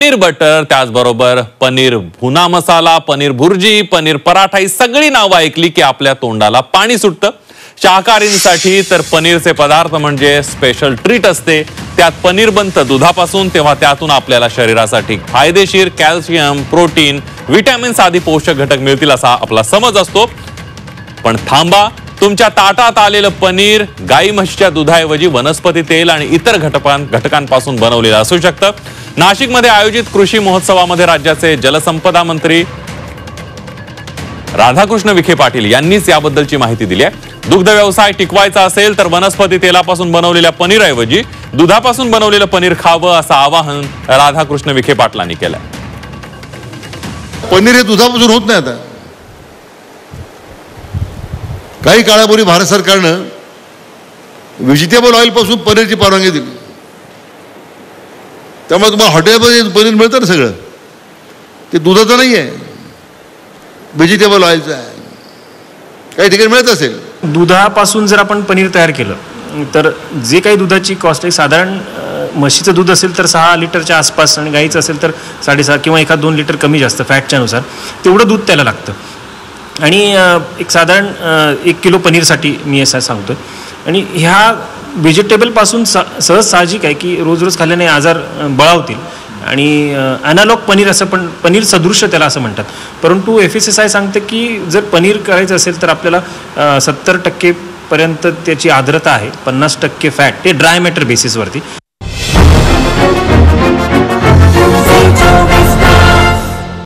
Paneer butter, त्याचबरोबर पनीर भुना मसाला, पनीर भुर्जी, पनीर पराठा ही सगळी नावं ऐकली की आपल्या तोंडाला पाणी सुटतं. शाकाहारींसाठी तर पनीरचे पदार्थ म्हणजे स्पेशल ट्रीट असते. त्यात पनीर बनतं दुधापासून, तेव्हा त्यातून आपल्याला शरीरासाठी फायदेशीर कॅल्शियम, प्रोटीन, विटॅमिन्स आदी पोषक घटक मिळतील असा आपला समज असतो. पण थांबा, तुमच्या ताटात आलेलं पनीर गाई म्हशीच्या दुधाऐवजी वनस्पती तेल आणि इतर घटकांपासून बनवलेलं असू शकतं. नाशिकमध्ये आयोजित कृषी महोत्सवामध्ये राज्याचे जलसंपदा मंत्री राधाकृष्ण विखे पाटील यांनीच याबद्दलची माहिती दिली आहे. दुग्ध व्यवसाय टिकवायचा असेल तर वनस्पती तेलापासून बनवलेल्या पनीरऐवजी दुधापासून बनवलेलं पनीर खावं असं आवाहन राधाकृष्ण विखे पाटलांनी केलंय. पनीर हे दुधापासून होत नाही. आता काही काळापूर्वी भारत सरकारनं व्हेजिटेबल ऑइल पासून पनीरची परवानगी दिली. त्यामुळे तुम्हाला हॉटेलमध्ये पनीर मिळतं ना, सगळं ते दुधाचं नाही आहे, व्हेजिटेबल ऑइलचं आहे. काही ठिकाणी मिळत असेल. दुधापासून जर आपण पनीर तयार केलं तर जे काही दुधाची कॉस्ट आहे, साधारण म्हशीचं दूध असेल तर 6 लिटरच्या आसपास आणि गाईचं असेल तर 6.5 किंवा 1-2 लिटर कमी जास्त फॅटच्या नुसार तेवढं दूध त्याला लागतं. आणि एक साधारण 1 किलो पनीरसाठी मी असं सांगतो. आणि ह्या व्हेजिटेबलपासून सहज साहजिक आहे की रोज रोज खाल्ल्याने आजार बळावतील. आणि ॲनालॉग पनीर असं पण पनीर सदृश्य त्याला असं म्हणतात. परंतु FSSAI सांगते की जर पनीर करायचं असेल तर आपल्याला 70% पर्यंत त्याची आर्द्रता आहे, 50% फॅट, ते ड्राय मॅटर बेसिसवरती.